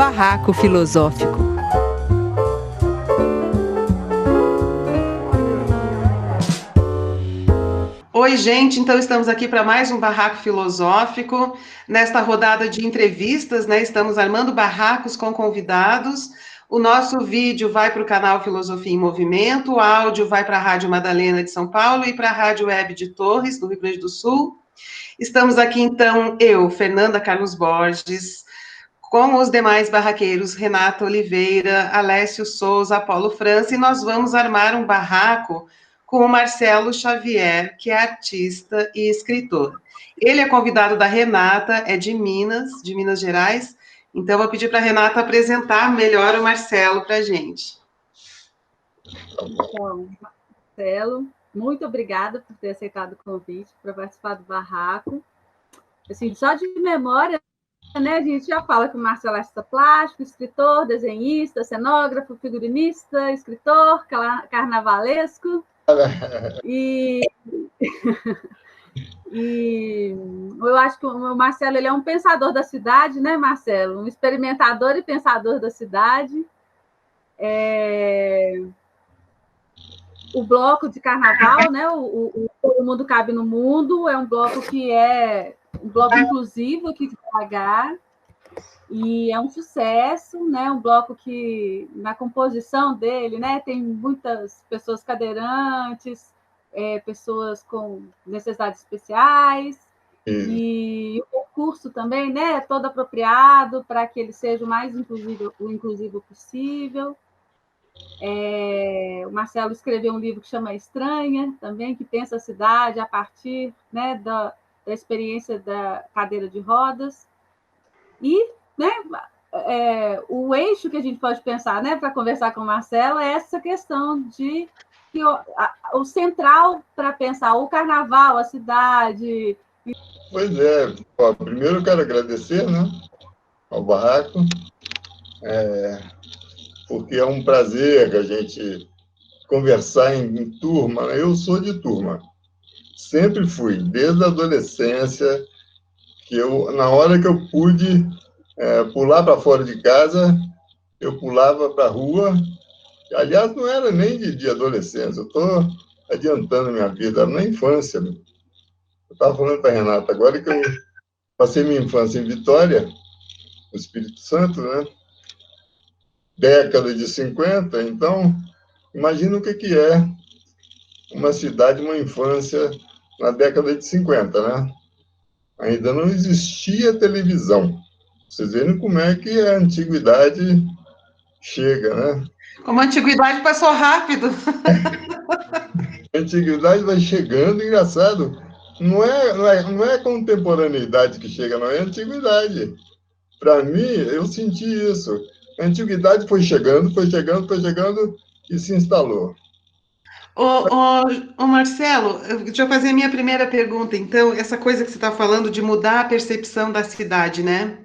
Barraco Filosófico. Oi, gente, então estamos aqui para mais um Barraco Filosófico. Nesta rodada de entrevistas, né, estamos armando barracos com convidados. O nosso vídeo vai para o canal Filosofia em Movimento, o áudio vai para a Rádio Madalena de São Paulo e para a Rádio Web de Torres, do Rio Grande do Sul. Estamos aqui, então, eu, Fernanda Carlos Borges, com os demais barraqueiros, Renata Oliveira, Alessio Souza, Paulo França, e nós vamos armar um barraco com o Marcelo Xavier, que é artista e escritor. Ele é convidado da Renata, é de Minas Gerais, então vou pedir para a Renata apresentar melhor o Marcelo para a gente. Então, Marcelo, muito obrigada por ter aceitado o convite para participar do barraco. Assim, só de memória, né, a gente já fala que o Marcelo é artista plástico, escritor, desenhista, cenógrafo, figurinista, escritor, carnavalesco. E eu acho que o Marcelo ele é um pensador da cidade, né, Marcelo? Um experimentador e pensador da cidade. O bloco de carnaval, né? O Todo Mundo Cabe no Mundo, é um bloco que é um bloco inclusivo aqui de BH, e é um sucesso, né? Um bloco que, na composição dele, né, tem muitas pessoas cadeirantes, pessoas com necessidades especiais, e o percurso também, né, é todo apropriado para que ele seja o mais inclusivo possível. O Marcelo escreveu um livro que chama Estranha, também, que pensa a cidade a partir, né, da experiência da cadeira de rodas. E, né, o eixo que a gente pode pensar, né, para conversar com o Marcelo é essa questão de que o central para pensar o carnaval, a cidade. Pois é. Ó, primeiro eu quero agradecer, né, ao barraco, porque é um prazer a gente conversar em turma. Eu sou de turma, sempre fui, desde a adolescência, que na hora que eu pude pular para fora de casa, eu pulava para a rua. Aliás, não era nem de adolescência, eu estou adiantando minha vida, era na infância. Eu estava falando para a Renata agora que eu passei minha infância em Vitória, no Espírito Santo, né? Década de 50, então, imagina o que é uma cidade, uma infância na década de 50, né? Ainda não existia televisão. Vocês verem como é que a antiguidade chega, né? Como a antiguidade passou rápido. A antiguidade vai chegando, engraçado. Não é a contemporaneidade que chega, não é a antiguidade. Para mim, eu senti isso. A antiguidade foi chegando e se instalou. Ô Marcelo, deixa eu fazer a minha primeira pergunta, então, essa coisa que você está falando de mudar a percepção da cidade, né?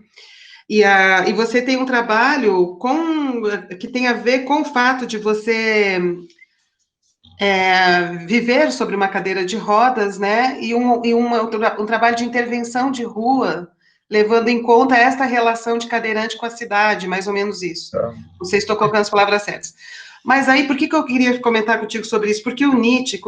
E você tem um trabalho que tem a ver com o fato de você viver sobre uma cadeira de rodas, né? E um trabalho de intervenção de rua, levando em conta esta relação de cadeirante com a cidade, mais ou menos isso. Não sei se estou colocando as palavras certas. Mas aí, por que eu queria comentar contigo sobre isso? Porque o Nietzsche,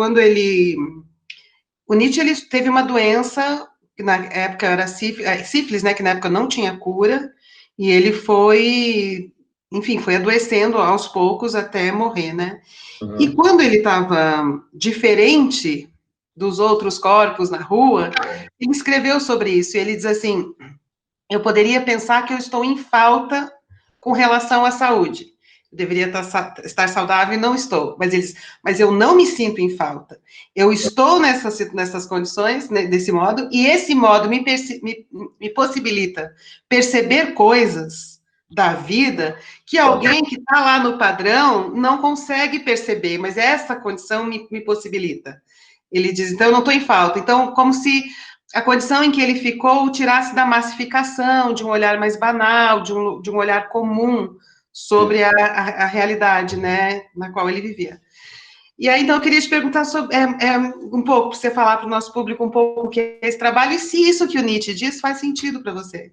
ele teve uma doença, que na época era sífilis, né? Que na época não tinha cura, e ele foi adoecendo aos poucos até morrer, né? E quando ele estava diferente dos outros corpos na rua, ele escreveu sobre isso, e ele diz assim: eu poderia pensar que eu estou em falta com relação à saúde. Eu deveria estar saudável e não estou. Mas eu não me sinto em falta. Eu estou nessas condições, desse modo, e esse modo me possibilita perceber coisas da vida que alguém que está lá no padrão não consegue perceber, mas essa condição me possibilita. Ele diz, então, eu não estou em falta. Então, como se a condição em que ele ficou o tirasse da massificação, de um olhar mais banal, de um olhar comum sobre a realidade, né, na qual ele vivia. E aí, então, eu queria te perguntar sobre, um pouco, para você falar para o nosso público um pouco o que é esse trabalho, e se isso que o Nietzsche diz faz sentido para você.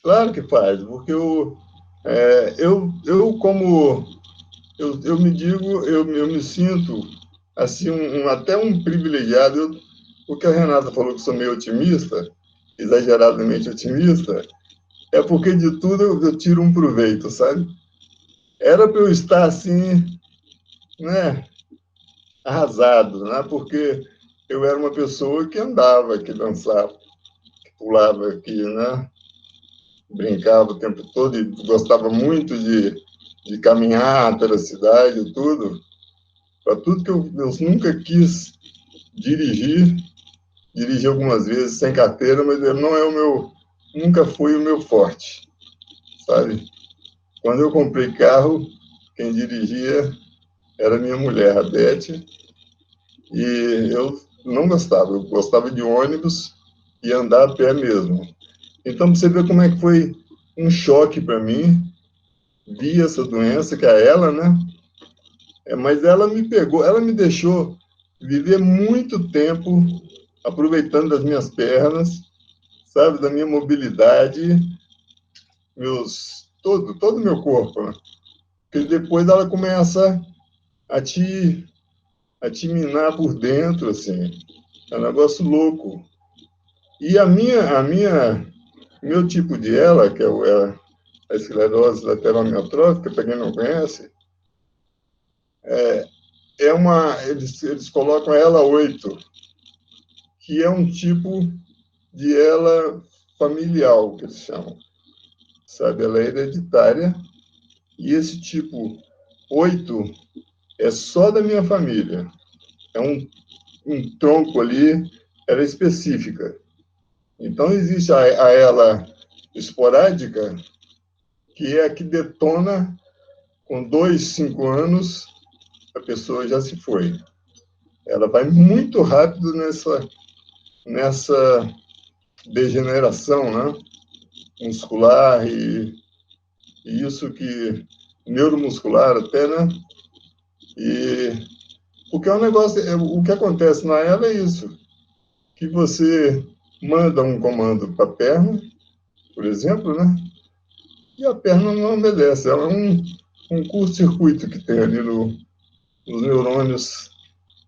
Claro que faz, porque Eu me digo, eu me sinto assim, até um privilegiado. O que a Renata falou que sou meio otimista, exageradamente otimista, é porque de tudo eu tiro um proveito, sabe? Era para eu estar assim, né, arrasado, né? Porque eu era uma pessoa que andava, que dançava, que pulava, que, né, brincava o tempo todo e gostava muito de caminhar pela cidade e tudo. Para tudo que eu nunca quis dirigir, dirigi algumas vezes sem carteira, mas não é o meu, nunca foi o meu forte, sabe? Quando eu comprei carro, quem dirigia era minha mulher, a Beth, e eu não gostava, eu gostava de ônibus e andar a pé mesmo. Então, você vê como é que foi um choque para mim, vi essa doença, que é ela, né? Mas ela me pegou, ela me deixou viver muito tempo aproveitando das minhas pernas, sabe, da minha mobilidade, todo o meu corpo, né? Porque depois ela começa a te minar por dentro, assim, é um negócio louco. E meu tipo de ELA, que é a esclerose lateral amiotrófica, para quem não conhece, eles colocam a ELA 8, que é um tipo de ELA familiar, que eles chamam, sabe? Ela é hereditária, e esse tipo 8 é só da minha família. É um tronco ali, ela é específica. Então, existe a ELA esporádica, que é a que detona com 2, 5 anos, a pessoa já se foi. Ela vai muito rápido nessa degeneração, né? Muscular e isso que neuromuscular até, né? E porque é um negócio, o que acontece na ela é isso, que você manda um comando para a perna, por exemplo, né? E a perna não obedece, ela é um curto-circuito que tem ali nos neurônios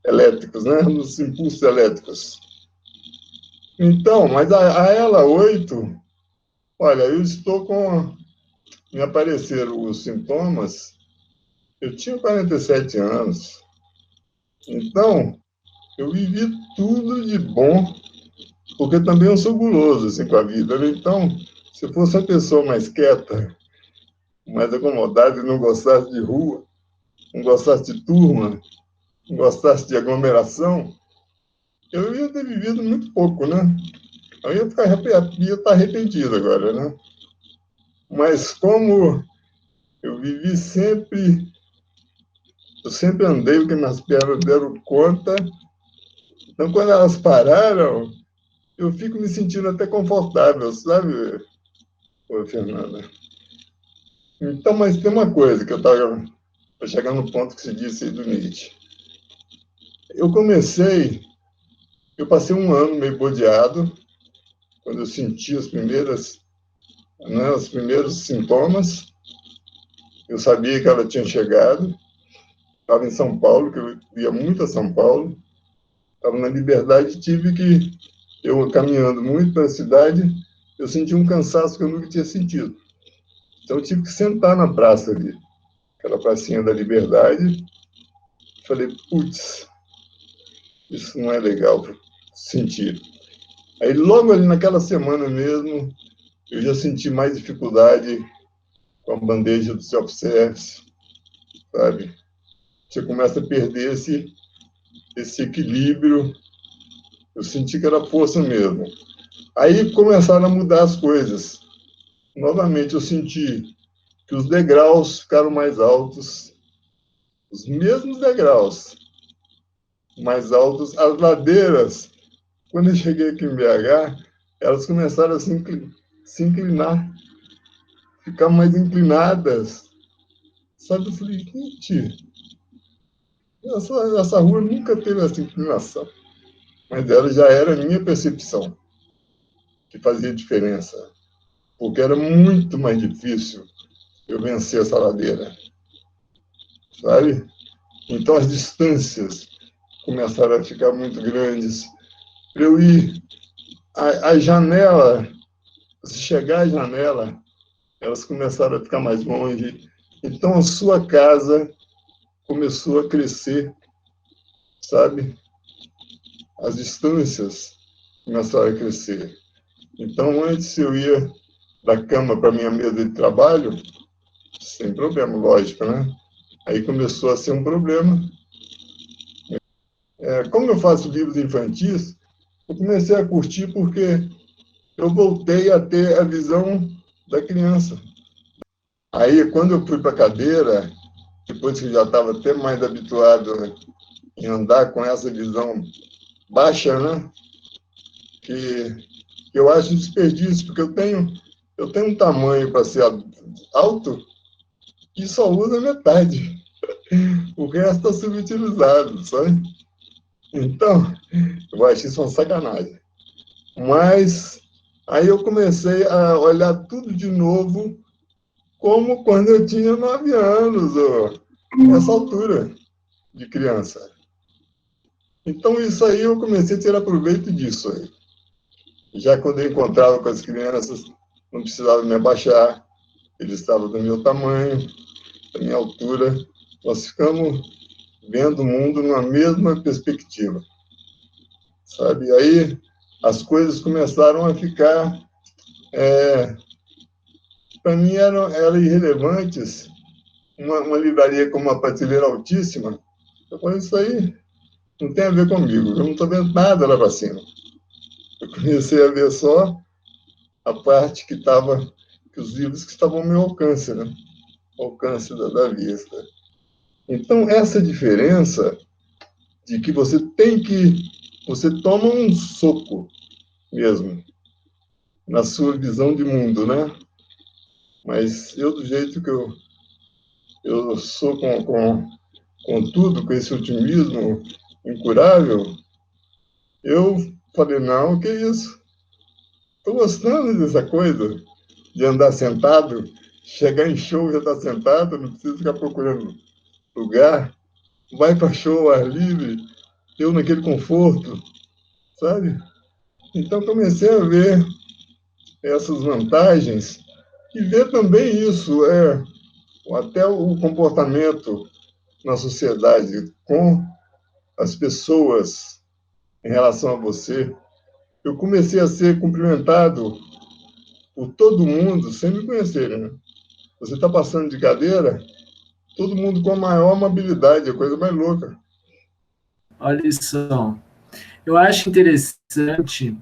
elétricos, né? Nos impulsos elétricos. Então, mas a ela 8, olha, eu estou com. Me apareceram os sintomas, eu tinha 47 anos. Então, eu vivi tudo de bom, porque também eu sou guloso assim, com a vida. Né? Então, se eu fosse uma pessoa mais quieta, mais acomodada e não gostasse de rua, não gostasse de turma, não gostasse de aglomeração, eu ia ter vivido muito pouco, né? Eu ia estar arrependido agora, né? Mas como eu sempre andei o que minhas pernas deram conta, então quando elas pararam, eu fico me sentindo até confortável, sabe, ô, Fernanda? Então, mas tem uma coisa que eu estava chegando no ponto que se disse aí do Nietzsche. Eu passei um ano meio bodeado, quando eu senti os primeiros sintomas. Eu sabia que ela tinha chegado, estava em São Paulo, que eu ia muito a São Paulo, estava na Liberdade, eu caminhando muito pela cidade, eu senti um cansaço que eu nunca tinha sentido. Então, eu tive que sentar na praça ali, aquela pracinha da Liberdade. Falei, putz, isso não é legal para sentir. Aí, logo ali naquela semana mesmo, eu já senti mais dificuldade com a bandeja do self-service, sabe? Você começa a perder esse equilíbrio. Eu senti que era força mesmo. Aí começaram a mudar as coisas. Novamente, eu senti que os degraus ficaram mais altos, os mesmos degraus mais altos, as ladeiras. Quando eu cheguei aqui em BH, elas começaram a se inclinar, ficar mais inclinadas. Sabe, eu falei, gente, essa rua nunca teve essa inclinação. Mas ela já era a minha percepção, que fazia diferença. Porque era muito mais difícil eu vencer essa ladeira, sabe? Então, as distâncias começaram a ficar muito grandes. Para eu ir à janela, se chegar à janela, elas começaram a ficar mais longe. Então, a sua casa começou a crescer, sabe? As distâncias começaram a crescer. Então, antes eu ia da cama para minha mesa de trabalho, sem problema, lógico, né? Aí começou a ser um problema. Como eu faço livros infantis, eu comecei a curtir porque eu voltei a ter a visão da criança. Aí, quando eu fui para a cadeira, depois que eu já estava até mais habituado em andar com essa visão baixa, né? Que eu acho desperdício, porque eu tenho um tamanho para ser alto e só usa metade. O resto está subutilizado, sabe? Então, eu acho isso uma sacanagem. Mas aí eu comecei a olhar tudo de novo, como quando eu tinha 9 anos, ou essa altura de criança. Então, isso aí eu comecei a tirar proveito disso aí. Já quando eu encontrava com as crianças, não precisava me abaixar, eles estavam do meu tamanho, da minha altura. Nós ficamos vendo o mundo numa mesma perspectiva, sabe? Aí as coisas começaram a ficar, para mim, eram irrelevantes. Uma livraria com uma prateleira altíssima, eu falei, isso aí não tem a ver comigo, eu não estou vendo nada lá para cima. Eu comecei a ver só a parte que os livros que estavam ao meu alcance, né? Ao alcance da vista. Então, essa diferença de que você toma um soco mesmo na sua visão de mundo, né? Mas eu, do jeito que eu sou com tudo, com esse otimismo incurável, eu falei, não, que isso? Estou gostando dessa coisa de andar sentado, chegar em show e já estar sentado, não precisa ficar procurando lugar, vai para show ao ar livre, eu naquele conforto, sabe? Então comecei a ver essas vantagens e ver também isso, até o comportamento na sociedade com as pessoas em relação a você. Eu comecei a ser cumprimentado por todo mundo sem me conhecer, né? Você está passando de cadeira, todo mundo com a maior amabilidade, a coisa mais louca. Olha só, eu acho interessante,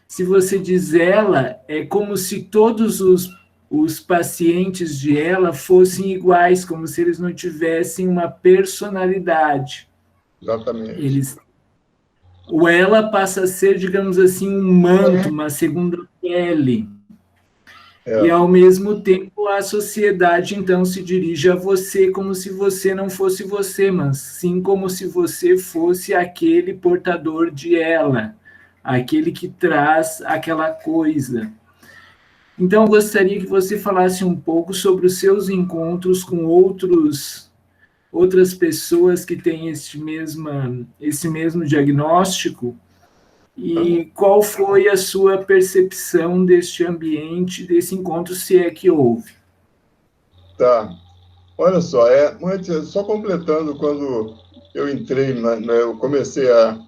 se você diz ela, é como se todos os pacientes de ela fossem iguais, como se eles não tivessem uma personalidade. Exatamente. O ela passa a ser, digamos assim, um manto, uma segunda pele. E, ao mesmo tempo, a sociedade, então, se dirige a você como se você não fosse você, mas sim como se você fosse aquele portador de ela, aquele que traz aquela coisa. Então, eu gostaria que você falasse um pouco sobre os seus encontros com outras pessoas que têm esse mesmo diagnóstico, e qual foi a sua percepção deste ambiente, desse encontro, se é que houve? Tá. Olha só, só completando, quando eu entrei, eu comecei a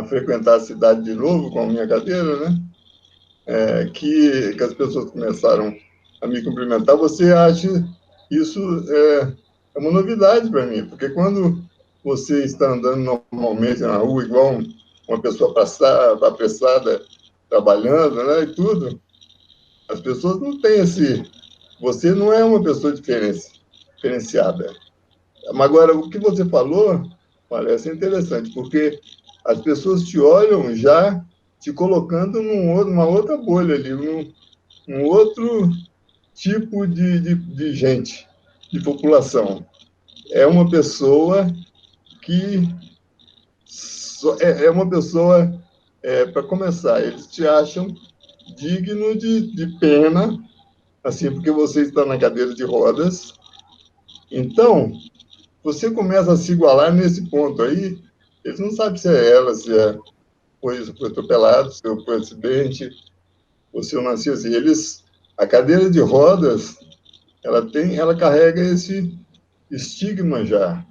frequentar a cidade de novo com a minha cadeira, né? Que as pessoas começaram a me cumprimentar. Você acha isso é uma novidade para mim, porque quando você está andando normalmente na rua, igual uma pessoa apressada, trabalhando, né, e tudo, as pessoas não têm Você não é uma pessoa diferenciada. Mas agora, o que você falou parece interessante, porque as pessoas te olham já te colocando numa outra bolha ali, num outro tipo de gente, de população. É uma pessoa que é uma pessoa, para começar, eles te acham digno de pena, assim, porque você está na cadeira de rodas. Então, você começa a se igualar nesse ponto aí. Eles não sabem se é ela, se foi atropelado, se foi acidente, ou se eu nasci assim. A cadeira de rodas, ela carrega esse estigma já,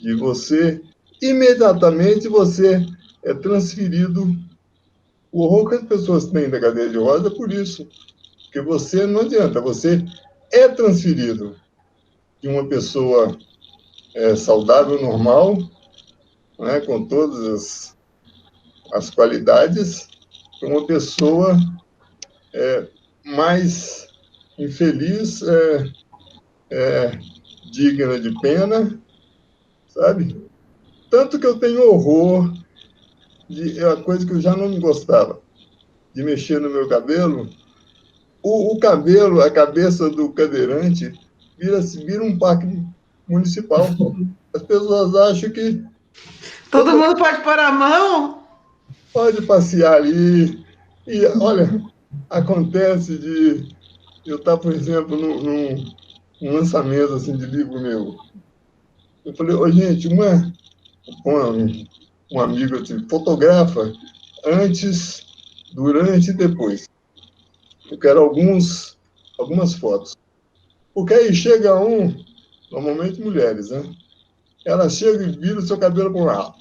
de você, imediatamente você é transferido. O horror que as pessoas têm da cadeira de rodas é por isso, porque você não adianta, você é transferido de uma pessoa saudável, normal, né, com todas as qualidades, para uma pessoa mais infeliz, digna de pena, sabe? Tanto que eu tenho horror de uma coisa que eu já não gostava, de mexer no meu cabelo. O cabelo, a cabeça do cadeirante, vira um parque municipal. As pessoas acham que todo mundo pode pôr a mão? Pode passear ali. E, olha, acontece de eu estar, por exemplo, num lançamento assim, de livro meu. Eu falei, ô, gente, um amigo assim, fotografa antes, durante e depois. Eu quero algumas fotos. Porque aí chega normalmente mulheres, né? Ela chega e vira o seu cabelo para o lado.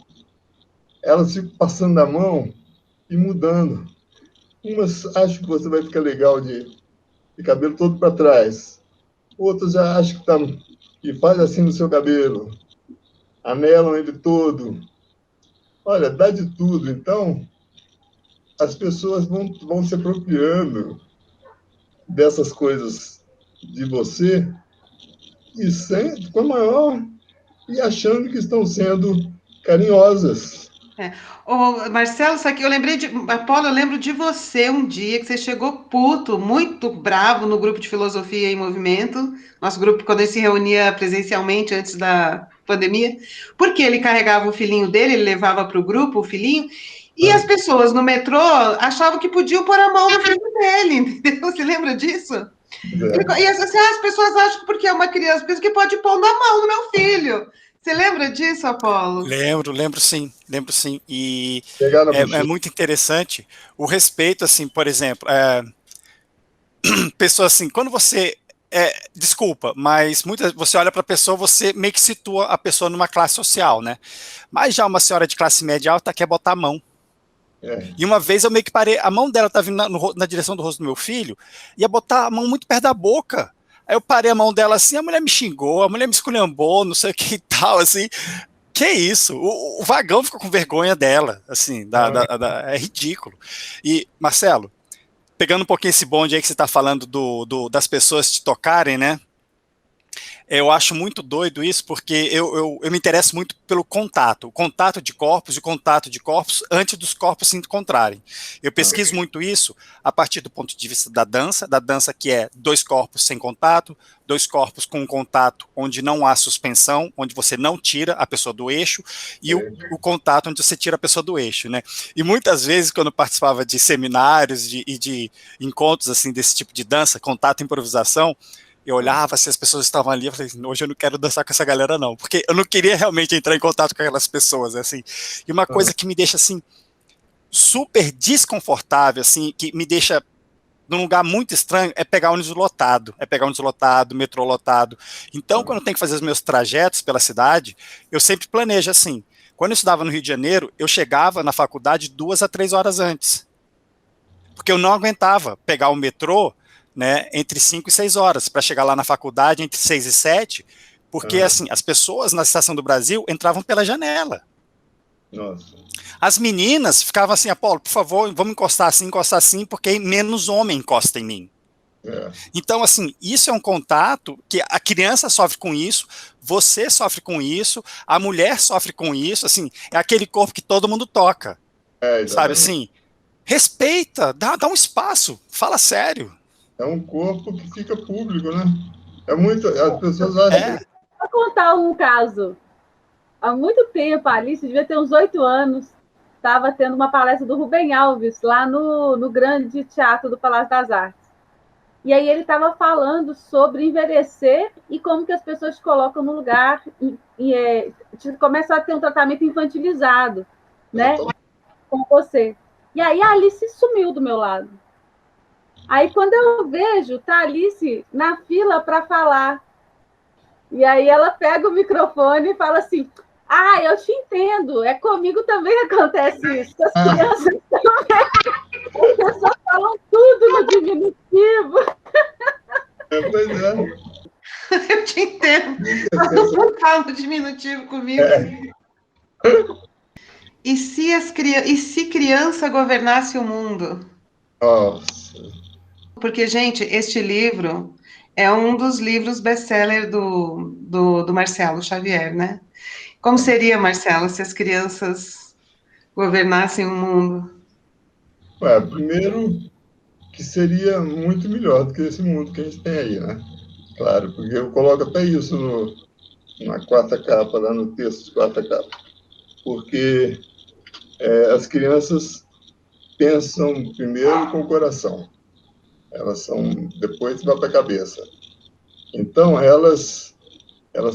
Elas ficam passando a mão e mudando. Umas acham que você vai ficar legal de cabelo todo para trás. Outras já acham que faz assim no seu cabelo. Anelam ele todo. Olha, dá de tudo. Então, as pessoas vão se apropriando dessas coisas de você com a maior e achando que estão sendo carinhosas. Ô, Marcelo, isso aqui, Apolo, eu lembro de você um dia que você chegou puto, muito bravo no grupo de Filosofia em Movimento, nosso grupo quando ele se reunia presencialmente antes da pandemia, porque ele carregava o filhinho dele, ele levava para o grupo o filhinho, e as pessoas no metrô achavam que podiam pôr a mão no filho dele, entendeu? Você lembra disso? E assim, as pessoas acham que porque é uma criança, pensam que pode pôr na mão no meu filho. Você lembra disso, Apolo? Lembro sim. E é muito interessante o respeito, assim, por exemplo, pessoa assim, quando você desculpa, mas você olha para a pessoa, você meio que situa a pessoa numa classe social, né? Mas já uma senhora de classe média alta quer botar a mão. E uma vez eu meio que parei, a mão dela tá vindo na direção do rosto do meu filho, ia botar a mão muito perto da boca. Aí eu parei a mão dela assim, a mulher me xingou, a mulher me esculhambou, não sei o que e tal, assim. Que isso? O vagão ficou com vergonha dela, assim, é ridículo. E, Marcelo, pegando um pouquinho esse bonde aí que você está falando das pessoas te tocarem, né? Eu acho muito doido isso, porque eu me interesso muito pelo contato, o contato de corpos e o contato de corpos antes dos corpos se encontrarem. Eu pesquiso muito isso a partir do ponto de vista da dança que é 2 corpos sem contato, 2 corpos com contato onde não há suspensão, onde você não tira a pessoa do eixo, e o contato onde você tira a pessoa do eixo, né? E muitas vezes, quando eu participava de seminários e de encontros assim desse tipo de dança, contato e improvisação, eu olhava se as pessoas estavam ali, eu falei, hoje eu não quero dançar com essa galera não, porque eu não queria realmente entrar em contato com aquelas pessoas, assim. E uma coisa que me deixa, assim, super desconfortável, assim, que me deixa num lugar muito estranho, é pegar ônibus lotado, metrô lotado. Então, quando eu tenho que fazer os meus trajetos pela cidade, eu sempre planejo assim. Quando eu estudava no Rio de Janeiro, eu chegava na faculdade 2 a 3 horas antes, porque eu não aguentava pegar o metrô, né, entre 5 e 6 horas, para chegar lá na faculdade entre 6 e 7, porque assim, as pessoas na Estação do Brasil entravam pela janela. Nossa. As meninas ficavam assim, Apolo, por favor, vamos encostar assim, porque menos homem encosta em mim. Então, assim, isso é um contato que a criança sofre com isso, você sofre com isso, a mulher sofre com isso, assim, é aquele corpo que todo mundo toca, sabe, assim, respeita, dá um espaço, fala sério. É um corpo que fica público, né? As pessoas acham... Vou contar um caso. Há muito tempo, Alice devia ter uns 8 anos, estava tendo uma palestra do Rubem Alves, lá no grande teatro do Palácio das Artes. E aí ele estava falando sobre envelhecer e como que as pessoas te colocam no lugar e começam a ter um tratamento infantilizado, né? Com você. E aí a Alice sumiu do meu lado. Aí quando eu vejo, tá a Alice na fila para falar. E aí ela pega o microfone e fala assim: ah, eu te entendo, comigo também acontece isso. As crianças também. As pessoas falam tudo no diminutivo. Pois é. Eu te entendo. Você fala diminutivo comigo. E se criança governasse o mundo? Nossa. Porque, gente, este livro é um dos livros best-seller do Marcelo Xavier, né? Como seria, Marcelo, se as crianças governassem o mundo? Primeiro, que seria muito melhor do que esse mundo que a gente tem aí, né? Claro, porque eu coloco até isso na quarta capa, lá no texto de quarta capa. Porque as crianças pensam primeiro com o coração. Depois vai para a cabeça. Então, elas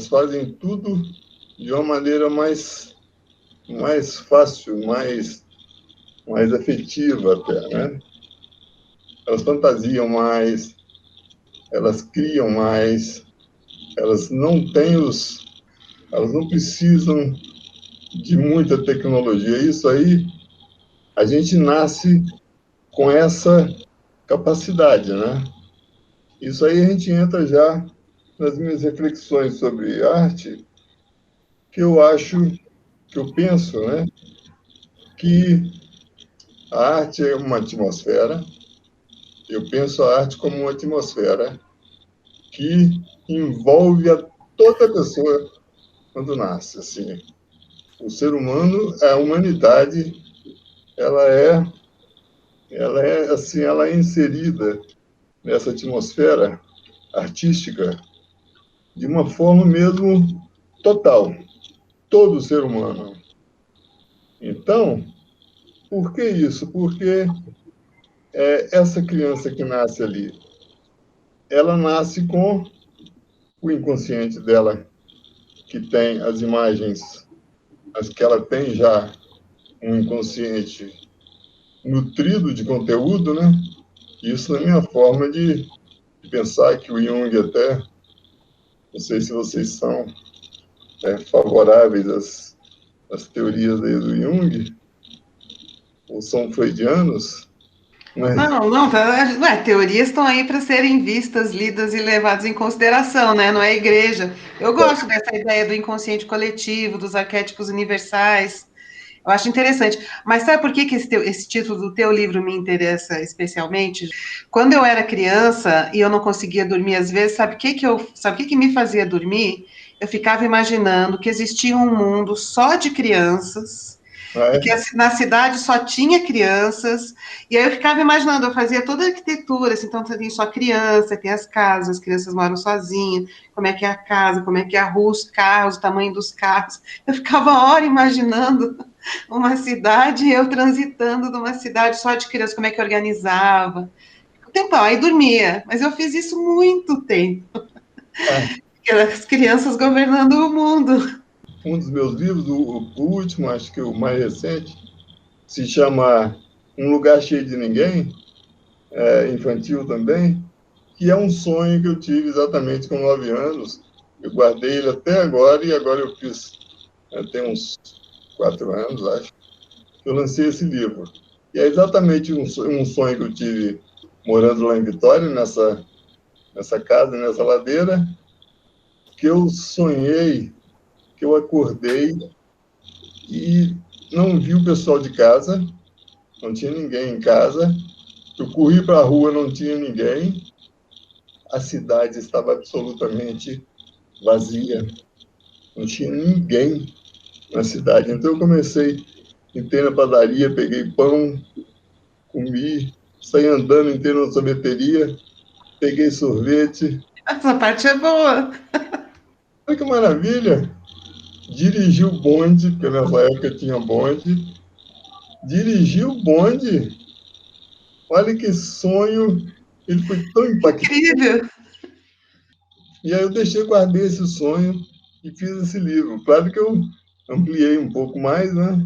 fazem tudo de uma maneira mais fácil, mais afetiva até, né? Elas fantasiam mais, elas criam mais, elas não precisam de muita tecnologia. Isso aí, a gente nasce com essa capacidade, né? Isso aí a gente entra já nas minhas reflexões sobre arte, que eu penso, né? Que a arte é uma atmosfera. Eu penso a arte como uma atmosfera que envolve toda pessoa quando nasce. Assim, o ser humano, a humanidade, ela é assim, ela é inserida nessa atmosfera artística de uma forma mesmo total, todo ser humano. Então, por que isso? Porque essa criança que nasce ali, ela nasce com o inconsciente dela, que tem as imagens, as que ela tem já um inconsciente nutrido de conteúdo, né? Isso na minha forma de pensar, que o Jung até, não sei se vocês são favoráveis às teorias aí do Jung, ou são freudianos, mas... Não, teorias estão aí para serem vistas, lidas e levadas em consideração, né? Não é igreja. Eu gosto dessa ideia do inconsciente coletivo, dos arquétipos universais. Eu acho interessante. Mas sabe por que esse título do teu livro me interessa especialmente? Quando eu era criança e eu não conseguia dormir às vezes, sabe o que me fazia dormir? Eu ficava imaginando que existia um mundo só de crianças, e que na cidade só tinha crianças, e aí eu ficava imaginando, eu fazia toda a arquitetura, assim, então tem só criança, tem as casas, as crianças moram sozinhas, como é que é a casa, como é que é a rua, os carros, o tamanho dos carros. Eu ficava hora imaginando uma cidade, eu transitando numa cidade só de crianças, como é que organizava. O tempão, aí dormia, mas eu fiz isso muito tempo. As crianças governando o mundo. Um dos meus livros, o último, acho que o mais recente, se chama Um Lugar Cheio de Ninguém, infantil também, que é um sonho que eu tive exatamente com 9 anos. Eu guardei ele até agora, e agora eu fiz, tem uns 4 anos, acho, eu lancei esse livro. E é exatamente um sonho que eu tive morando lá em Vitória, nessa casa, nessa ladeira, que eu sonhei, que eu acordei e não vi o pessoal de casa, não tinha ninguém em casa. Eu corri para a rua, não tinha ninguém. A cidade estava absolutamente vazia, não tinha ninguém na cidade. Então eu entrei na padaria, peguei pão, comi, saí andando inteiro na sorveteria, peguei sorvete. Essa parte é boa. Olha que maravilha! Dirigi o bonde, porque nessa época tinha bonde. Dirigi o bonde. Olha que sonho Ele foi tão impactante. Incrível! E aí eu guardei esse sonho e fiz esse livro. Claro que eu ampliei um pouco mais, né?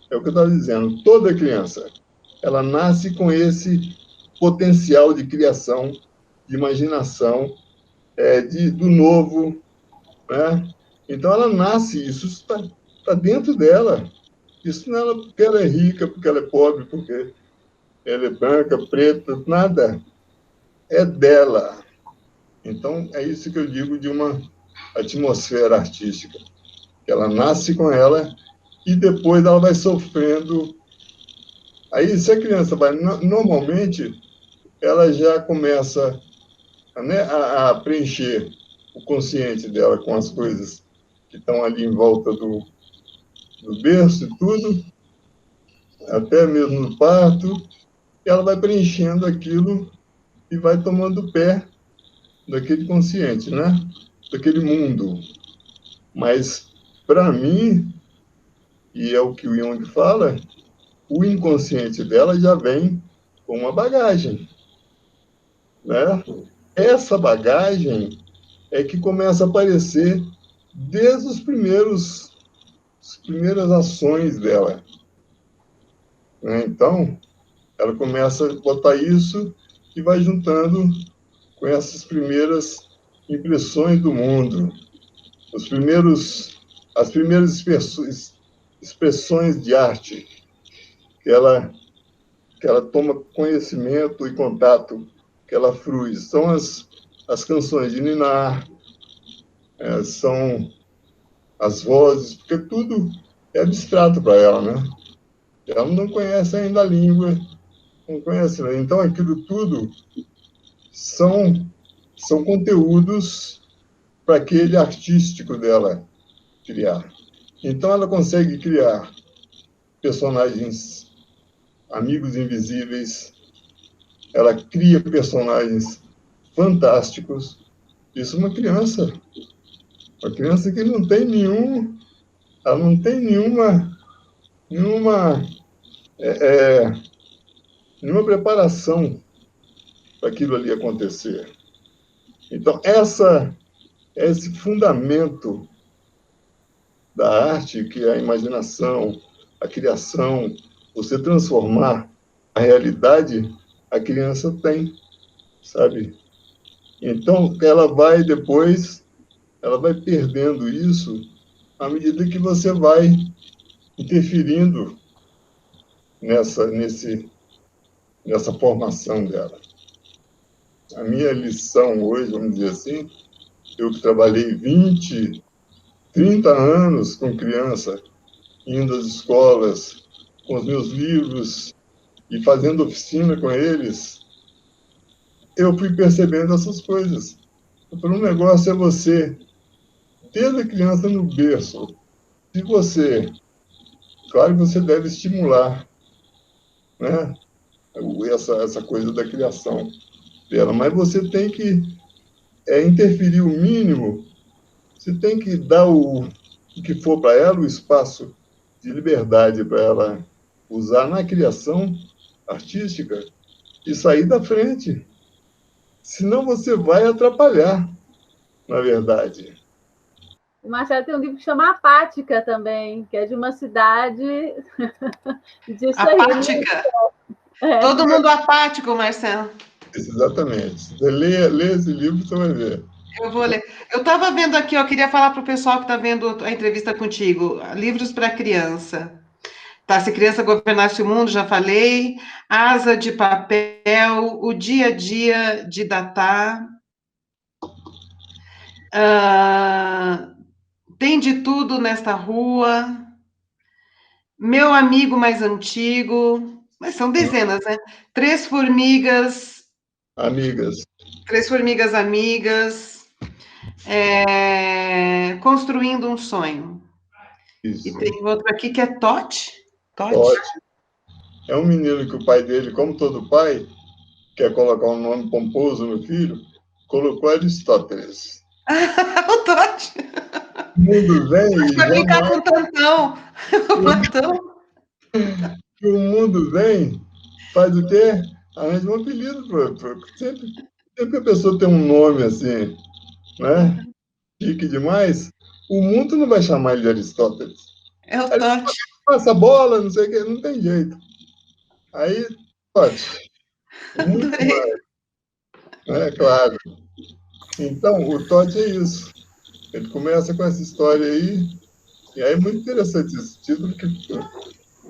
É o que eu estava dizendo. Toda criança, ela nasce com esse potencial de criação, de imaginação, do novo, né? Então ela nasce, isso está dentro dela. Isso não é porque ela é rica, porque ela é pobre, porque ela é branca, preta, nada. É dela. Então, é isso que eu digo de uma atmosfera artística. Ela nasce com ela e depois ela vai sofrendo. Aí, se a criança vai... Normalmente, ela já começa, né, a preencher o consciente dela com as coisas que estão ali em volta do berço e tudo, até mesmo no parto, e ela vai preenchendo aquilo e vai tomando pé daquele consciente, né? Daquele mundo. Mas, para mim, e é o que o Jung fala, o inconsciente dela já vem com uma bagagem, né? Essa bagagem é que começa a aparecer desde as primeiras ações dela, né? Então, ela começa a botar isso e vai juntando com essas primeiras impressões do mundo, as primeiras expressões de arte que ela toma conhecimento e contato, que ela frui. São as canções de ninar, são as vozes, porque tudo é abstrato para ela, né? Ela não conhece ainda a língua, não conhece, né? Então aquilo tudo são conteúdos para aquele artístico dela criar. Então ela consegue criar personagens, amigos invisíveis, ela cria personagens fantásticos. Isso é uma criança que não tem ela não tem nenhuma preparação para aquilo ali acontecer. Então, esse fundamento da arte, que é a imaginação, a criação, você transformar a realidade, a criança tem, sabe? Então, ela vai perdendo isso à medida que você vai interferindo nessa formação dela. A minha lição hoje, vamos dizer assim, eu que trabalhei 20, 30 anos com criança, indo às escolas, com os meus livros e fazendo oficina com eles, eu fui percebendo essas coisas. Então, um negócio é você, desde a criança no berço, claro que você deve estimular, né, essa coisa da criação dela, mas você tem que interferir o mínimo, você tem que dar o que for para ela, o espaço de liberdade para ela usar na criação artística e sair da frente. Senão você vai atrapalhar, na verdade. O Marcelo tem um livro que chama Apática também, que é de uma cidade disso Apática? Aí. Todo mundo apático, Marcelo. Exatamente. Você lê esse livro, você vai ver. Eu vou ler. Eu estava vendo aqui, eu queria falar para o pessoal que está vendo a entrevista contigo, livros para criança. Tá, Se Criança Governasse o Mundo, já falei. Asa de Papel, O Dia a Dia de Datá. Tem de Tudo Nesta Rua. Meu Amigo Mais Antigo. Mas são dezenas, né? Três Formigas Amigas. Construindo um Sonho. Isso. E tem outro aqui que é Tote. É um menino que o pai dele, como todo pai, quer colocar um nome pomposo no filho, colocou Aristóteles. O Tote. O mundo vem... Vai brincar com o Platão. O mundo vem, faz o quê? arranja um apelido. Sempre que a pessoa tem um nome assim, né? Chique demais, o mundo não vai chamar ele de Aristóteles. É o Totti. Passa a bola, não sei o que, não tem jeito. Aí, Totti. Muito mais. É claro. Então, o Totti é isso. Ele começa com essa história aí, e aí é muito interessante esse título, que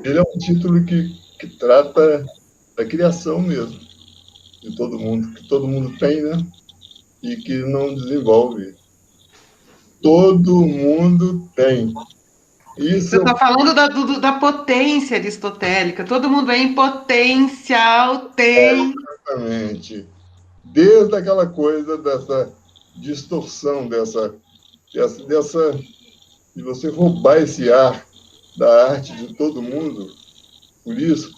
ele é um título que trata da criação mesmo, de todo mundo, que todo mundo tem, né? E que não desenvolve. Todo mundo tem. Isso Você está falando da potência aristotélica. Todo mundo é em potencial, tem. Exatamente. Desde aquela coisa dessa distorção, de você roubar esse ar da arte de todo mundo, por isso,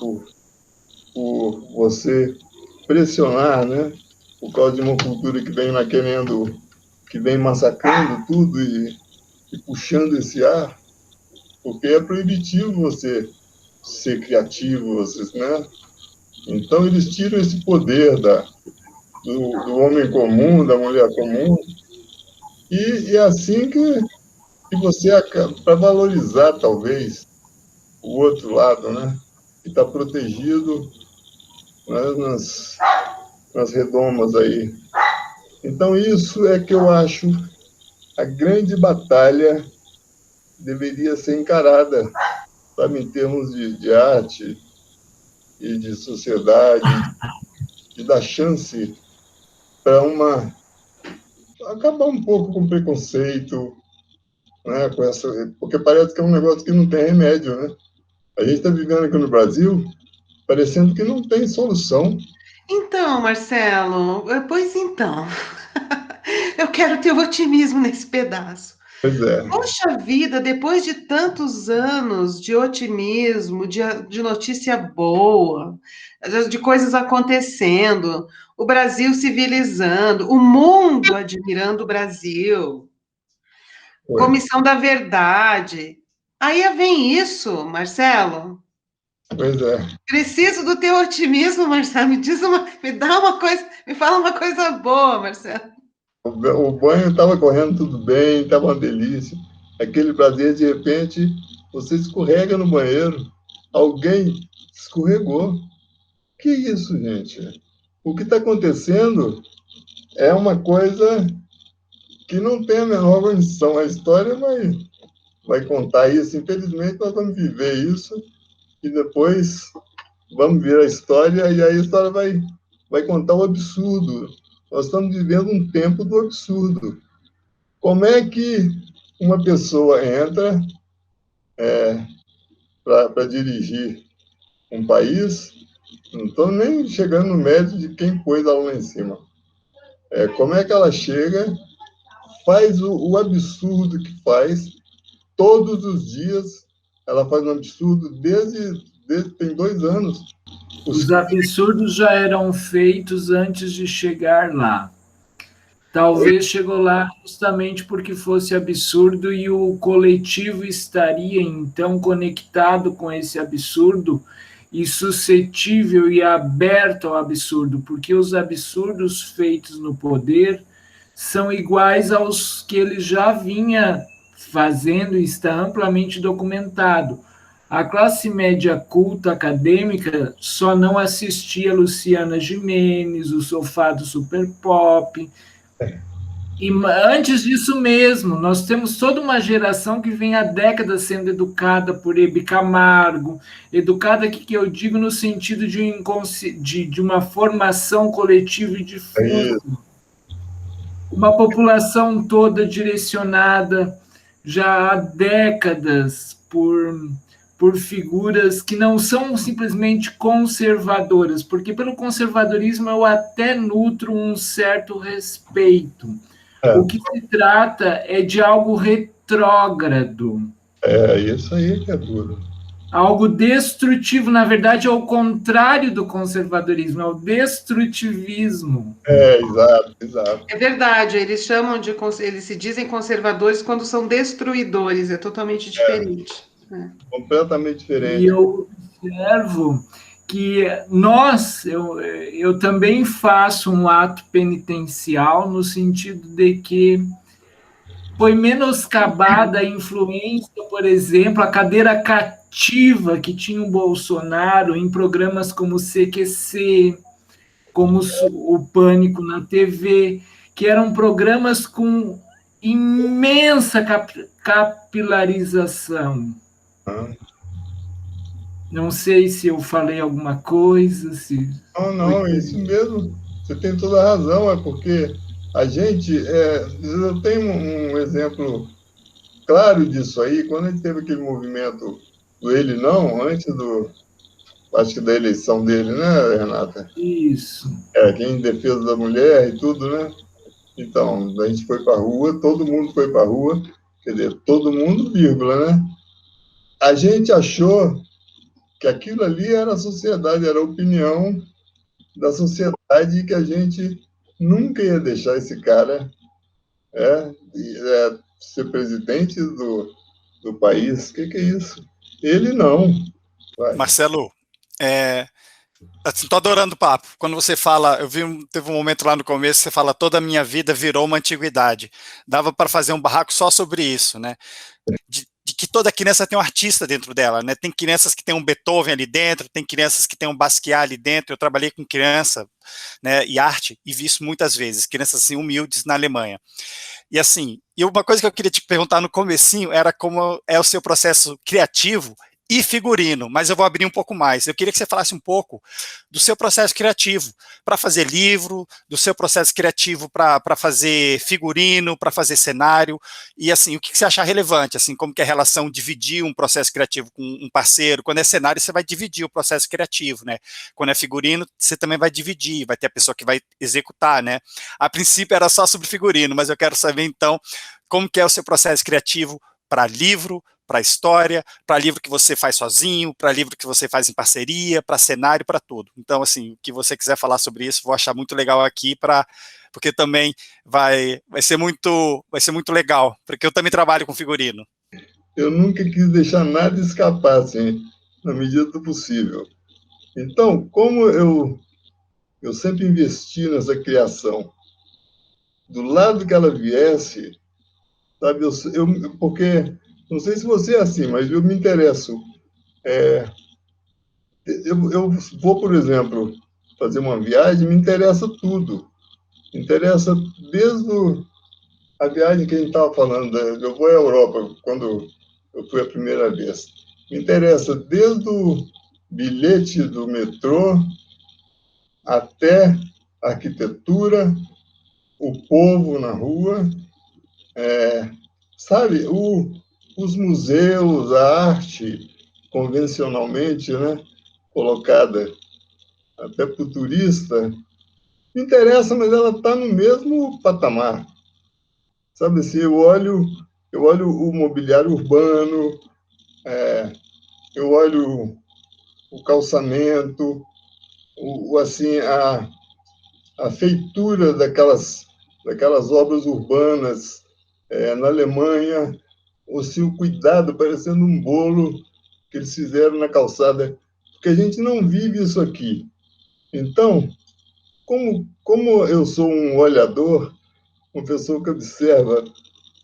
por você pressionar, né? Por causa de uma cultura que vem que vem massacrando tudo e puxando esse ar, porque é proibitivo você ser criativo, vocês, né? Então eles tiram esse poder do homem comum, da mulher comum, e é assim que você acaba, para valorizar talvez o outro lado, né? Que está protegido, né, nas redomas aí. Então isso é que eu acho a grande batalha deveria ser encarada, sabe, em termos de arte e de sociedade, de dar chance para acabar um pouco com o preconceito, né, porque parece que é um negócio que não tem remédio, né? A gente está vivendo aqui no Brasil parecendo que não tem solução. Então, Marcelo, pois então, eu quero ter o otimismo nesse pedaço. Pois é. Poxa vida, depois de tantos anos de otimismo, de notícia boa, de coisas acontecendo, o Brasil civilizando, o mundo admirando o Brasil, Comissão da Verdade. Aí vem isso, Marcelo. Pois é. Preciso do teu otimismo, Marcelo. Me fala uma coisa boa, Marcelo. O banho estava correndo tudo bem, estava uma delícia. Aquele prazer, de repente, você escorrega no banheiro, alguém escorregou. Que isso, gente? O que está acontecendo é uma coisa que não tem a menor condição. A história vai contar isso. Infelizmente, nós vamos viver isso e depois vamos ver a história e aí a história vai contar o absurdo. Nós estamos vivendo um tempo do absurdo. Como é que uma pessoa entra para dirigir um país? Não estou nem chegando no mérito de quem pôs ela lá em cima. Como é que ela chega, faz o absurdo que faz, todos os dias ela faz um absurdo desde tem 2 anos. Os absurdos já eram feitos antes de chegar lá. Talvez chegou lá justamente porque fosse absurdo e o coletivo estaria, então, conectado com esse absurdo e suscetível e aberto ao absurdo, porque os absurdos feitos no poder são iguais aos que ele já vinha fazendo e está amplamente documentado. A classe média culta acadêmica só não assistia Luciana Gimenez, o Sofá do Super Pop. E antes disso mesmo, nós temos toda uma geração que vem há décadas sendo educada por Hebe Camargo, educada aqui que eu digo no sentido de uma formação coletiva e difusa. Uma população toda direcionada já há décadas por figuras que não são simplesmente conservadoras, porque pelo conservadorismo eu até nutro um certo respeito. O que se trata é de algo retrógrado. Isso aí que é duro. Algo destrutivo, na verdade, é o contrário do conservadorismo, é o destrutivismo. Exato. É verdade, eles se dizem conservadores quando são destruidores, é totalmente diferente. Completamente diferente. E eu observo que eu também faço um ato penitencial no sentido de que foi menoscabada a influência, por exemplo, a cadeira cativa que tinha o Bolsonaro em programas como o CQC, como o Pânico na TV, que eram programas com imensa capilarização. Não sei se eu falei alguma coisa. Não, é isso mesmo. Você tem toda a razão, é porque a gente... eu tenho um exemplo claro disso aí, quando a gente teve aquele movimento do Ele Não, antes acho que da eleição dele, né, Renata? Isso. Que em defesa da mulher e tudo, né? Então, a gente foi para a rua, todo mundo foi para a rua, quer dizer, todo mundo, vírgula, né? A gente achou que aquilo ali era a sociedade, era a opinião da sociedade e que a gente nunca ia deixar esse cara ser presidente do país. O que é isso? Ele não. Vai. Marcelo, assim, tô adorando o papo. Quando você fala, teve um momento lá no começo, você fala, toda a minha vida virou uma antiguidade. Dava para fazer um barraco só sobre isso, né? De que toda criança tem um artista dentro dela, né? Tem crianças que tem um Beethoven ali dentro, tem crianças que tem um Basquiat ali dentro. Eu trabalhei com criança, né, e arte, e vi isso muitas vezes, crianças assim humildes na Alemanha. E assim, uma coisa que eu queria te perguntar no comecinho era como é o seu processo criativo e figurino, mas eu vou abrir um pouco mais. Eu queria que você falasse um pouco do seu processo criativo para fazer livro, do seu processo criativo para fazer figurino, para fazer cenário, e assim, o que você achar relevante, assim, como que é a relação dividir um processo criativo com um parceiro. Quando é cenário, você vai dividir o processo criativo, né? Quando é figurino, você também vai dividir, vai ter a pessoa que vai executar, né? A princípio era só sobre figurino, mas eu quero saber, então, como que é o seu processo criativo para livro, para história, para livro que você faz sozinho, para livro que você faz em parceria, para cenário, para tudo. Então, assim, o que você quiser falar sobre isso, vou achar muito legal aqui, porque também vai ser muito legal, porque eu também trabalho com figurino. Eu nunca quis deixar nada escapar, assim, na medida do possível. Então, como eu sempre investi nessa criação, do lado que ela viesse, sabe, porque... Não sei se você é assim, mas eu me interesso. Eu vou, por exemplo, fazer uma viagem, me interessa tudo. Me interessa desde a viagem que a gente estava falando. Eu vou à Europa, quando eu fui a primeira vez. Me interessa desde o bilhete do metrô até a arquitetura, o povo na rua, sabe, os museus, a arte, convencionalmente, né, colocada até para o turista, me interessa, mas ela está no mesmo patamar. Sabe assim, eu olho o mobiliário urbano, eu olho o calçamento, assim, a feitura daquelas obras urbanas na Alemanha, ou se o cuidado, parecendo um bolo que eles fizeram na calçada, porque a gente não vive isso aqui. Então, como eu sou um olhador, uma pessoa que observa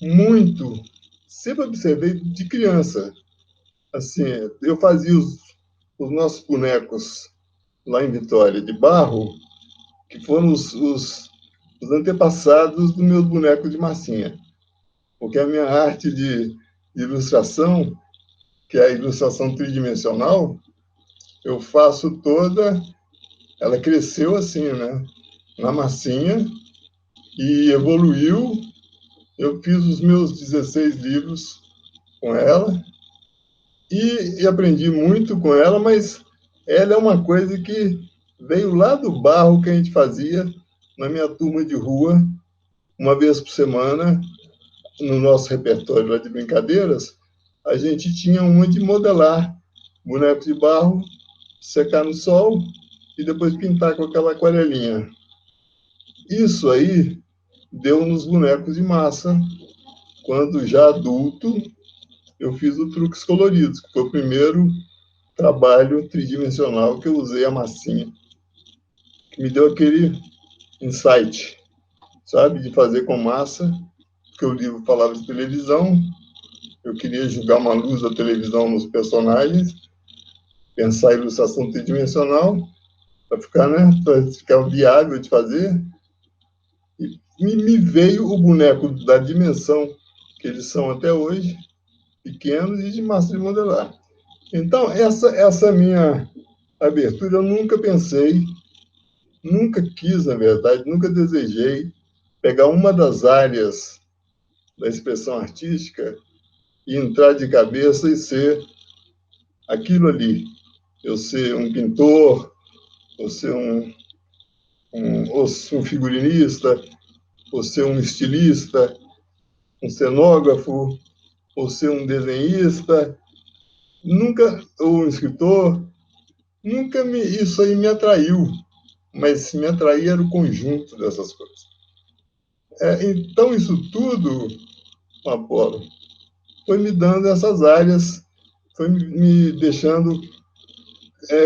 muito, sempre observei de criança. Assim, eu fazia os nossos bonecos lá em Vitória, de barro, que foram os antepassados dos meus bonecos de massinha. Porque a minha arte de ilustração, que é a ilustração tridimensional, eu faço toda... Ela cresceu assim, né? Na massinha, e evoluiu. Eu fiz os meus 16 livros com ela, e aprendi muito com ela, mas ela é uma coisa que veio lá do barro que a gente fazia na minha turma de rua, uma vez por semana, no nosso repertório lá de brincadeiras, a gente tinha uma de modelar boneco de barro, secar no sol e depois pintar com aquela aquarelinha. Isso aí deu nos bonecos de massa. Quando já adulto, eu fiz o Truques Coloridos, que foi o primeiro trabalho tridimensional que eu usei a massinha, que me deu aquele insight, sabe, de fazer com massa, porque o livro falava de televisão, eu queria jogar uma luz da televisão nos personagens, pensar a ilustração tridimensional, para ficar, né, para ficar viável de fazer, e me veio o boneco da dimensão que eles são até hoje, pequenos e de massa de modelar. Então, essa minha abertura, eu nunca pensei, nunca quis, na verdade, nunca desejei pegar uma das áreas da expressão artística e entrar de cabeça e ser aquilo ali. Eu ser um pintor, ou ser um figurinista, ou ser um estilista, um cenógrafo, ou ser um desenhista, nunca, ou um escritor, nunca isso aí me atraiu, mas se me atraía era o conjunto dessas coisas. Então, isso tudo, Apolo, foi me dando essas áreas, foi me deixando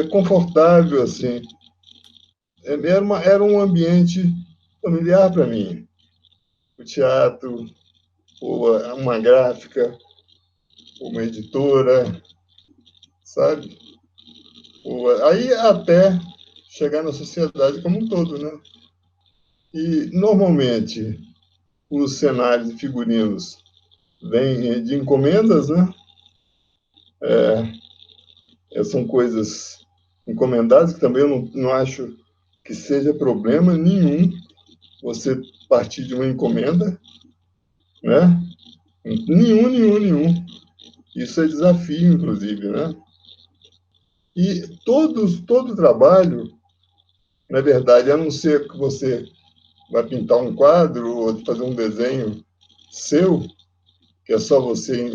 confortável, assim. Era um ambiente familiar para mim. O teatro, ou uma gráfica, uma editora, sabe? Aí até chegar na sociedade como um todo, né? E, normalmente, os cenários e figurinos vêm de encomendas, né? São coisas encomendadas, que também eu não acho que seja problema nenhum você partir de uma encomenda, né? Nenhum. Isso é desafio, inclusive, né? E todo trabalho, na verdade, a não ser que você vai pintar um quadro ou fazer um desenho seu, que é só você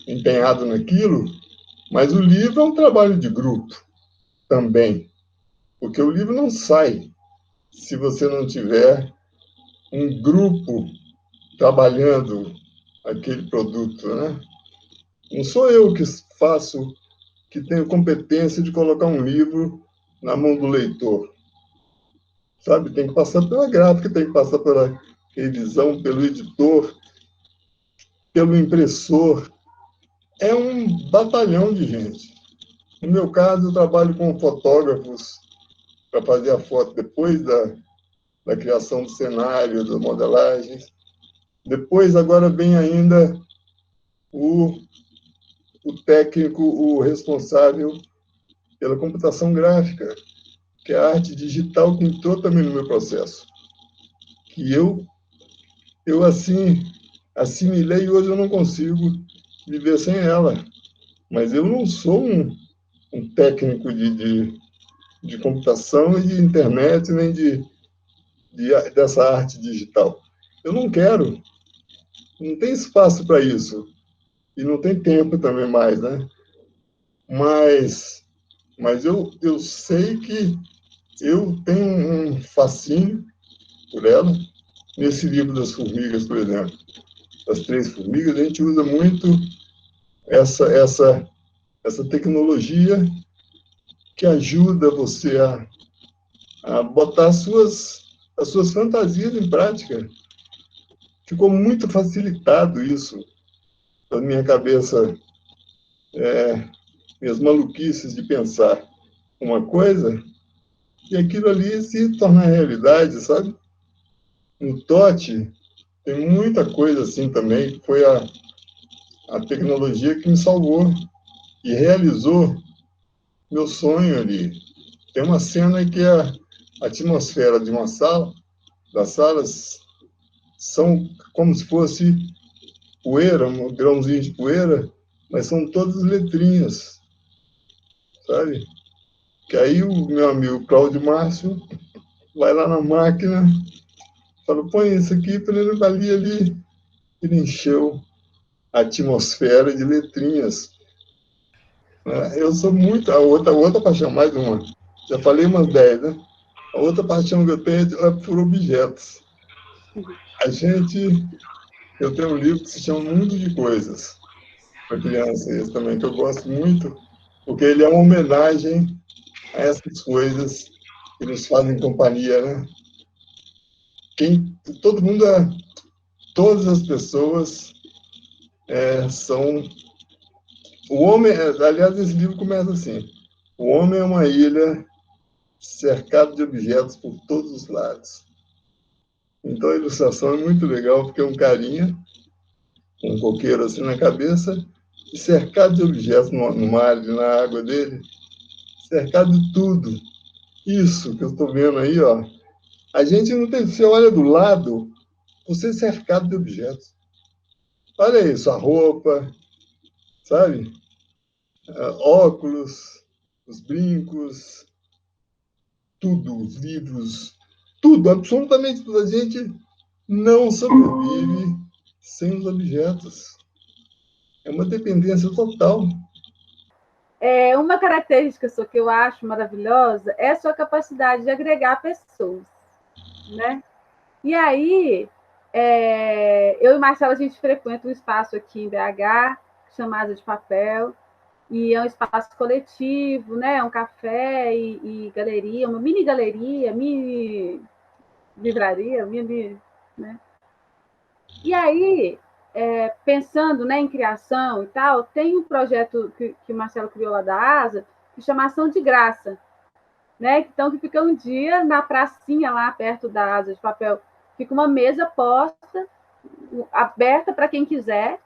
empenhado naquilo, mas o livro é um trabalho de grupo também, porque o livro não sai se você não tiver um grupo trabalhando aquele produto, né? Não sou eu que faço, que tenho competência de colocar um livro na mão do leitor, sabe? Tem que passar pela gráfica, tem que passar pela revisão, pelo editor, pelo impressor. É um batalhão de gente. No meu caso, eu trabalho com fotógrafos para fazer a foto depois da criação do cenário, das modelagens. Depois, agora vem ainda o técnico, o responsável pela computação gráfica, que é a arte digital que entrou também no meu processo. Que eu assim, assimilei e hoje eu não consigo viver sem ela. Mas eu não sou um técnico de computação e de internet, nem dessa arte digital. Eu não quero. Não tem espaço para isso. E não tem tempo também mais, né? Mas eu sei que eu tenho um fascínio por ela. Nesse livro das formigas, por exemplo, das 3 formigas, a gente usa muito essa tecnologia que ajuda você a botar as suas fantasias em prática. Ficou muito facilitado isso na minha cabeça, minhas maluquices de pensar uma coisa e aquilo ali se torna realidade, sabe? No Totti tem muita coisa assim também, que foi a tecnologia que me salvou e realizou meu sonho ali. Tem uma cena que a atmosfera de uma sala, das salas, são como se fosse poeira, um grãozinho de poeira, mas são todas letrinhas, sabe? Que aí o meu amigo Cláudio Márcio vai lá na máquina, fala, põe isso aqui para ele valer ali. Ele encheu a atmosfera de letrinhas. Eu sou muito... A outra paixão, mais uma. Já falei umas 10, né? A outra paixão que eu tenho é por objetos. Eu tenho um livro que se chama Mundo de Coisas, para criança, esse também, que eu gosto muito, porque ele é uma homenagem a essas coisas que nos fazem companhia, né? Todo mundo, todas as pessoas são... O homem, aliás, esse livro começa assim: o homem é uma ilha cercado de objetos por todos os lados. Então a ilustração é muito legal, porque é um carinha com um coqueiro assim na cabeça e cercado de objetos no mar, na água dele, cercado de tudo. Isso que eu estou vendo aí, ó. A gente não tem... Você olha do lado, você é cercado de objetos. Olha isso, a roupa, sabe? Óculos, os brincos, tudo, os livros, tudo, absolutamente tudo. A gente não sobrevive sem os objetos. É uma dependência total. Uma característica sua que eu acho maravilhosa é a sua capacidade de agregar pessoas, né? E aí, eu e Marcela, a gente frequenta um espaço aqui em BH, chamado de Papel, e é um espaço coletivo, né? É um café e galeria, uma mini galeria, mini livraria, mini... Né? E aí, pensando, né, em criação e tal, tem um projeto que o Marcelo criou lá da ASA, que chama Ação de Graça, né? Então, que fica um dia na pracinha lá perto da Asa de Papel, fica uma mesa posta, aberta para quem quiser,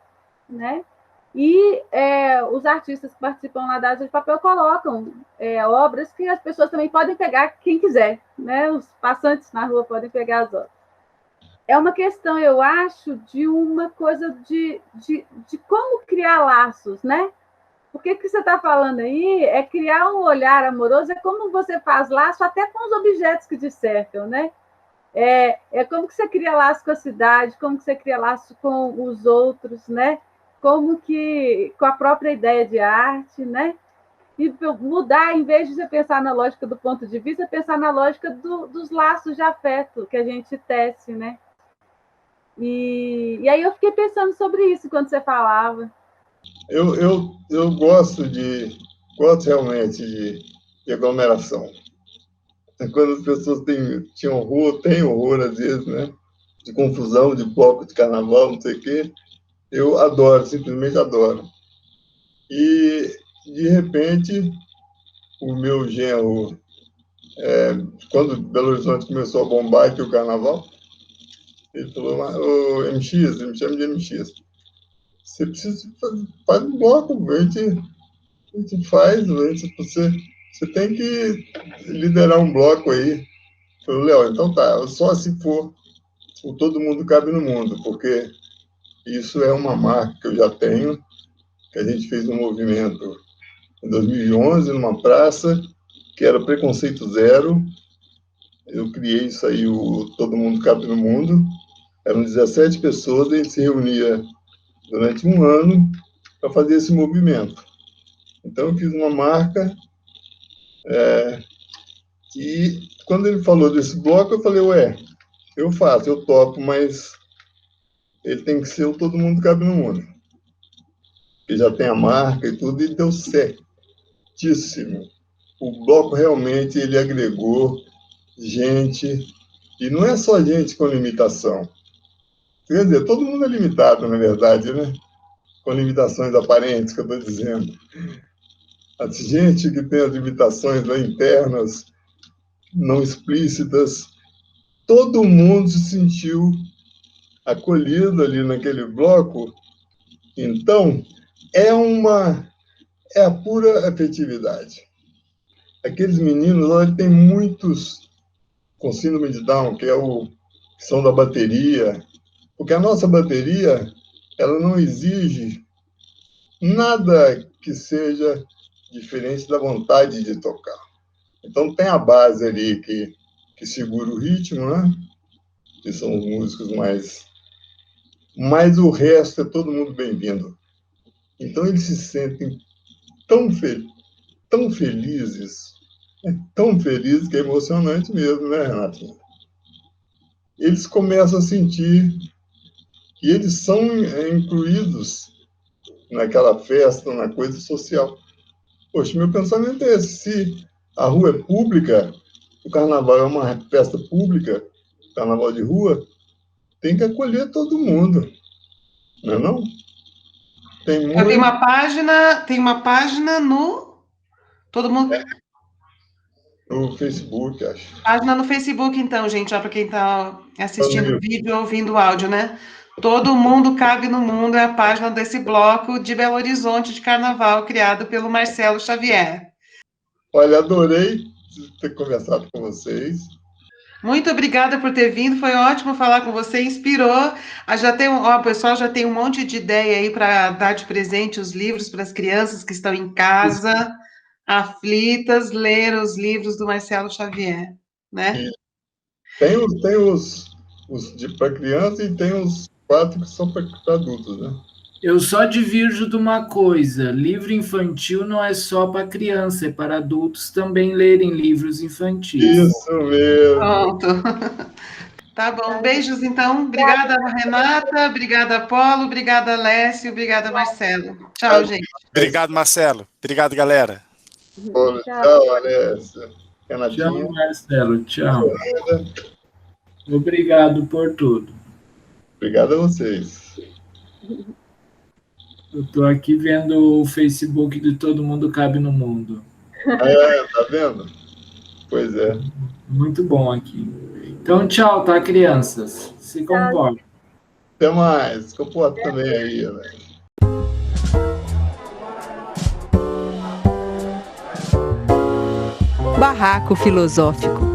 né? E os artistas que participam lá da Asa de Papel colocam obras que as pessoas também podem pegar, quem quiser, né? Os passantes na rua podem pegar as obras. É uma questão, eu acho, de uma coisa de como criar laços, né? Porque o que você está falando aí é criar um olhar amoroso, é como você faz laço até com os objetos que te cercam, né? É como que você cria laço com a cidade, como que você cria laço com os outros, né? Como que com a própria ideia de arte, né? E mudar, em vez de você pensar na lógica do ponto de vista, pensar na lógica dos laços de afeto que a gente tece, né? E aí eu fiquei pensando sobre isso quando você falava. Eu gosto realmente de aglomeração. Quando as pessoas têm horror, às vezes, né? De confusão, de bloco de carnaval, não sei o quê, eu adoro, simplesmente adoro. E, de repente, o meu genro, quando Belo Horizonte começou a bombar aqui o carnaval, ele falou: "Ô, MX, ele me chama de MX, você precisa fazer um bloco, a gente faz, você tem que liderar um bloco aí." Eu falei: "Léo, então tá, só se for o Todo Mundo Cabe no Mundo, porque isso é uma marca que eu já tenho, que a gente fez um movimento em 2011, numa praça, que era Preconceito Zero. Eu criei isso aí, o Todo Mundo Cabe no Mundo. Eram 17 pessoas, a gente se reunia durante um ano para fazer esse movimento. Então, eu fiz uma marca, e quando ele falou desse bloco, eu falei: ué, eu faço, eu topo, mas ele tem que ser o Todo Mundo Cabe no Mundo, que já tem a marca e tudo, e deu certíssimo. O bloco realmente ele agregou gente, e não é só gente com limitação. Quer dizer, todo mundo é limitado, na verdade, né? Com limitações aparentes, que eu estou dizendo. A gente que tem as limitações internas, não explícitas, todo mundo se sentiu acolhido ali naquele bloco. Então, é a pura afetividade. Aqueles meninos, olha, tem muitos com síndrome de Down, que são da bateria, porque a nossa bateria, ela não exige nada que seja diferente da vontade de tocar. Então, tem a base ali que segura o ritmo, né? Que são os músicos mas o resto é todo mundo bem-vindo. Então, eles se sentem tão felizes, tão felizes que é emocionante mesmo, né, Renato? Eles começam a sentir que eles são incluídos naquela festa, na coisa social. Poxa, meu pensamento é esse. Se a rua é pública, o carnaval é uma festa pública, carnaval de rua, tem que acolher todo mundo. Não é não? Tem uma página no... Todo mundo... No Facebook, acho. Página no Facebook, então, gente, para quem está assistindo o vídeo ou ouvindo o áudio, né? Todo Mundo Cabe no Mundo é a página desse bloco de Belo Horizonte de Carnaval, criado pelo Marcelo Xavier. Olha, adorei ter conversado com vocês. Muito obrigada por ter vindo, foi ótimo falar com você, inspirou. O pessoal já tem um monte de ideia aí para dar de presente os livros para as crianças que estão em casa, aflitas, ler os livros do Marcelo Xavier, né? Tem os para criança e tem os 4 que são para adultos, né? Eu só divirjo de uma coisa: livro infantil não é só para criança, é para adultos também lerem livros infantis. Isso mesmo. Pronto. Tá bom, beijos então. Obrigada, Renata, obrigada, Paulo, obrigada, Lécio, obrigada, Marcelo. Tchau, gente. Obrigado, Marcelo. Obrigado, galera. Tchau, Alessia. Tchau, Marcelo. Tchau. Obrigado por tudo. Obrigado a vocês. Eu estou aqui vendo o Facebook de Todo Mundo Cabe no Mundo. Tá vendo? Pois é. Muito bom aqui. Então, tchau, tá, crianças? Se comportem. Até mais. Comporta também aí, né? Barraco Filosófico.